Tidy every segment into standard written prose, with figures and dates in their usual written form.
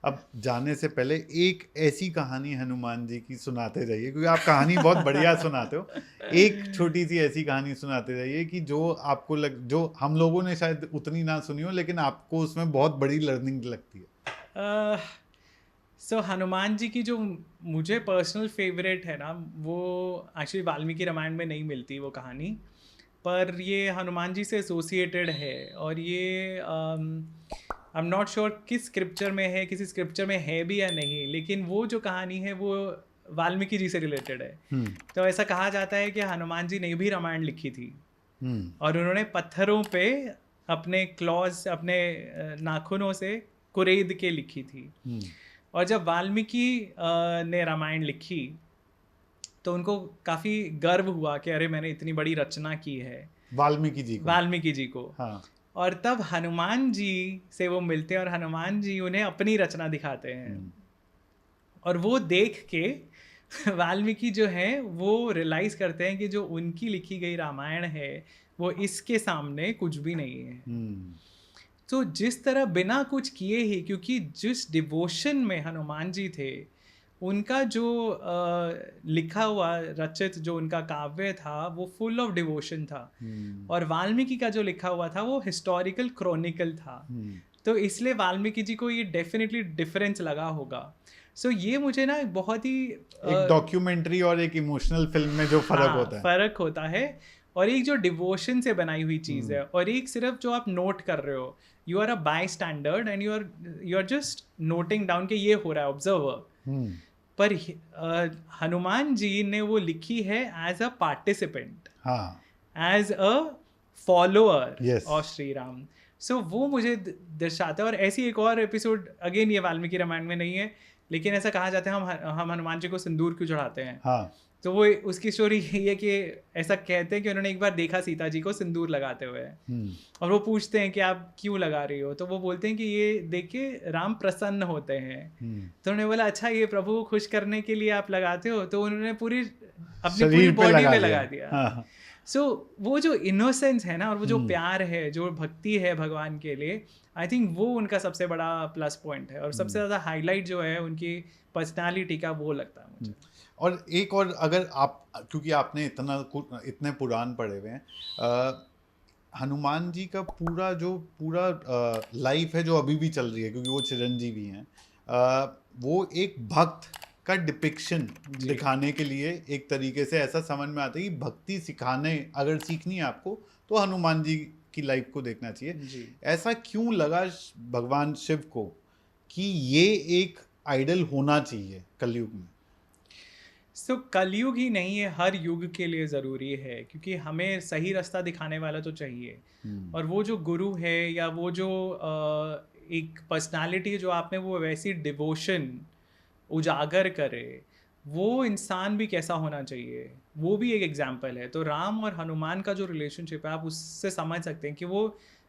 अब जाने से पहले एक ऐसी कहानी हनुमान जी की सुनाते जाइए, क्योंकि आप कहानी बहुत बढ़िया सुनाते हो। एक छोटी सी ऐसी कहानी सुनाते जाइए कि जो आपको जो हम लोगों ने शायद उतनी ना सुनी हो, लेकिन आपको उसमें बहुत बड़ी लर्निंग लगती है। सो हनुमान जी की जो मुझे पर्सनल फेवरेट है ना, वो एक्चुअली वाल्मीकि रामायण में नहीं मिलती वो कहानी, पर ये हनुमान जी से एसोसिएटेड है। और ये आई एम नॉट श्योर किस स्क्रिप्चर में है, किसी स्क्रिप्चर में है भी या नहीं, लेकिन वो जो कहानी है वो वाल्मीकि जी से रिलेटेड है। तो ऐसा कहा जाता है कि हनुमान जी ने भी रामायण लिखी थी, और उन्होंने पत्थरों पे अपने क्लॉज, अपने नाखूनों से कुरेद के लिखी थी। और जब वाल्मीकि ने रामायण लिखी तो उनको काफ़ी गर्व हुआ कि अरे मैंने इतनी बड़ी रचना की है, वाल्मीकि जी को। हाँ। और तब हनुमान जी से वो मिलते हैं और हनुमान जी उन्हें अपनी रचना दिखाते हैं, और वो देख के वाल्मीकि जो है वो रियलाइज करते हैं कि जो उनकी लिखी गई रामायण है वो इसके सामने कुछ भी नहीं है। तो जिस तरह बिना कुछ किए ही, क्योंकि जिस डिवोशन में हनुमान जी थे, उनका जो लिखा हुआ रचित जो उनका काव्य था वो फुल ऑफ डिवोशन था, और वाल्मीकि का जो लिखा हुआ था वो हिस्टोरिकल क्रॉनिकल था। तो इसलिए वाल्मीकि जी को ये डेफिनेटली डिफरेंस लगा होगा। सो ये मुझे ना बहुत ही एक डॉक्यूमेंट्री और एक इमोशनल फिल्म में जो फर्क होता है, फर्क होता है। और एक जो डिवोशन से बनाई हुई चीज़ है, और एक सिर्फ जो आप नोट कर रहे हो, you are a bystander and you are just noting down कि ये हो रहा है, ऑब्जर्वर। पर हनुमान जी ने वो लिखी है as a participant, as a follower of Shri Ram. So वो मुझे दर्शाता है। और ऐसी एक और एपिसोड, अगेन ये वाल्मीकि रामायण में नहीं है, लेकिन ऐसा कहा जाता है हम हनुमान जी को सिंदूर क्यों चढ़ाते हैं। तो वो उसकी स्टोरी यही है कि ऐसा कहते हैं कि उन्होंने एक बार देखा सीता जी को सिंदूर लगाते हुए, और वो पूछते हैं कि आप क्यों लगा रही हो, तो वो बोलते हैं कि ये देख के राम प्रसन्न होते हैं। तो उन्होंने बोला अच्छा ये प्रभु को खुश करने के लिए आप लगाते हो, तो उन्होंने अपनी पूरी बॉडी पे लगा दिया। सो वो जो इनोसेंस है ना, और वो जो प्यार है, जो भक्ति है भगवान के लिए, आई थिंक वो उनका सबसे बड़ा प्लस पॉइंट है, और सबसे ज़्यादा हाईलाइट जो है उनकी पर्सनालिटी का वो लगता है मुझे। और एक और, अगर आप, क्योंकि आपने इतने पुराण पढ़े हुए हैं, हनुमान जी का पूरा लाइफ है जो अभी भी चल रही है, क्योंकि वो चिरंजीवी हैं, वो एक भक्त का डिपिक्शन दिखाने के लिए एक तरीके से ऐसा समझ में आता है कि भक्ति अगर सीखनी है आपको तो हनुमान जी की लाइफ को देखना चाहिए। ऐसा क्यों लगा भगवान शिव को कि ये एक आइडल होना चाहिए कलयुग में? कलयुग ही नहीं है, हर युग के लिए ज़रूरी है, क्योंकि हमें सही रास्ता दिखाने वाला तो चाहिए। और वो जो गुरु है, या वो जो एक पर्सनालिटी है जो आपने वो वैसी डिवोशन उजागर करे, वो इंसान भी कैसा होना चाहिए, वो भी एक एग्जाम्पल है। तो राम और हनुमान का जो रिलेशनशिप है, आप उससे समझ सकते हैं कि वो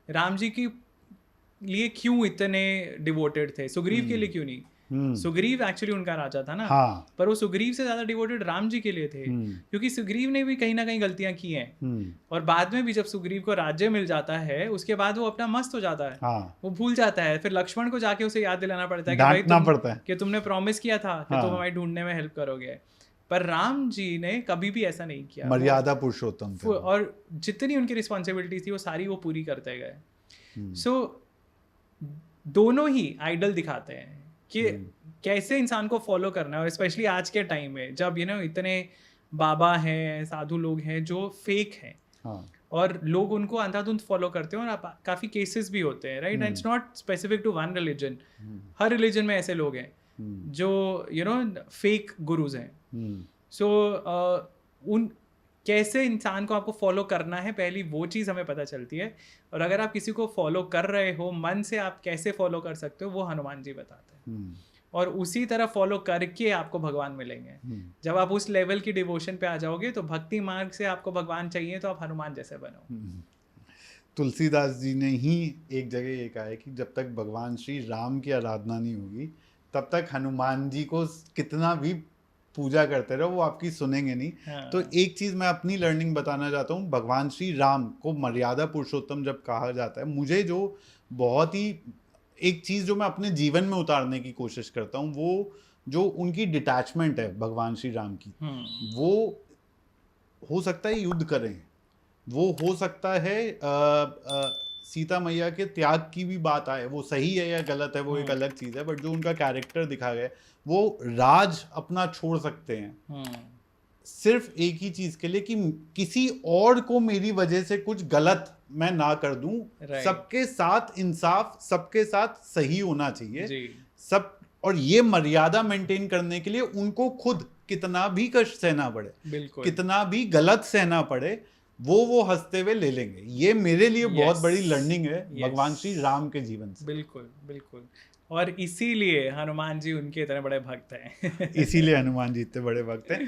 राम जी के लिए क्यों इतने डिवोटेड थे, सुग्रीव के लिए क्यों नहीं। सुग्रीव एक्चुअली उनका राजा था ना, पर वो सुग्रीव से ज्यादा डिवोटेड राम जी के लिए थे, क्योंकि सुग्रीव ने भी कहीं ना कहीं गलतियां की हैं। और बाद में भी जब सुग्रीव को राज्य मिल जाता है, उसके बाद वो अपना मस्त हो जाता है, वो भूल जाता है। फिर लक्ष्मण को जाके उसे याद दिलाना पड़ता है कि भाई कि तुमने प्रॉमिस किया था कि तुम हमारी ढूंढने में हेल्प करोगे। पर राम जी ने कभी भी ऐसा नहीं किया, मर्यादा पुरुषोत्तम थे, और जितनी उनकी रिस्पॉन्सिबिलिटी थी वो सारी वो पूरी करते गए। सो दोनों ही आइडल दिखाते हैं कि कैसे इंसान को फॉलो करना है। और स्पेशली आज के टाइम में जब इतने बाबा हैं, साधु लोग हैं जो फेक हैं, और लोग उनको अंधाधुंध फॉलो करते हैं, और काफ़ी केसेस भी होते हैं, right. And it's not specific to one religion, हर रिलीजन में ऐसे लोग हैं जो फेक गुरुज हैं। सो उन कैसे इंसान को आपको फॉलो करना है, पहली वो चीज़ हमें पता चलती है। और अगर आप किसी को फॉलो कर रहे हो मन से, आप कैसे फॉलो कर सकते हो वो हनुमान जी बताते हैं। और उसी तरह फॉलो करके आपको भगवान मिलेंगे। जब आप उस लेवल की डिवोशन पे आ जाओगे, तो भक्ति मार्ग से आपको भगवान चाहिए तो आप हनुमान जैसे बनो। तुलसीदास जी ने ही एक जगह ये कहा है कि जब तक भगवान श्री राम की आराधना नहीं होगी, तब तक हनुमान जी को कितना भी पूजा करते रहो वो आपकी सुनेंगे नहीं। तो एक चीज़ मैं अपनी लर्निंग बताना चाहता हूँ, भगवान श्री राम को मर्यादा पुरुषोत्तम जब कहा जाता है, मुझे जो बहुत ही एक चीज जो मैं अपने जीवन में उतारने की कोशिश करता हूँ, वो जो उनकी डिटैचमेंट है भगवान श्री राम की, वो हो सकता है युद्ध करें, वो हो सकता है सीता मैया के त्याग की भी बात आए, वो सही है या गलत है वो एक अलग चीज है, बट जो उनका कैरेक्टर दिखा गया, वो राज अपना छोड़ सकते हैं सिर्फ एक ही चीज के लिए कि किसी और को मेरी वजह से कुछ गलत मैं ना कर दूं। सबके साथ इंसाफ, सबके साथ सही होना चाहिए सब, और ये मर्यादा मेंटेन करने के लिए उनको खुद कितना भी कष्ट सहना पड़े, कितना भी गलत सहना पड़े, वो हंसते हुए ले लेंगे। ये मेरे लिए बहुत बड़ी लर्निंग है भगवान श्री राम के जीवन से। बिल्कुल बिल्कुल, और इसीलिए हनुमान जी उनके इतने बड़े भक्त हैं। इसीलिए हनुमान जी इतने बड़े भक्त हैं।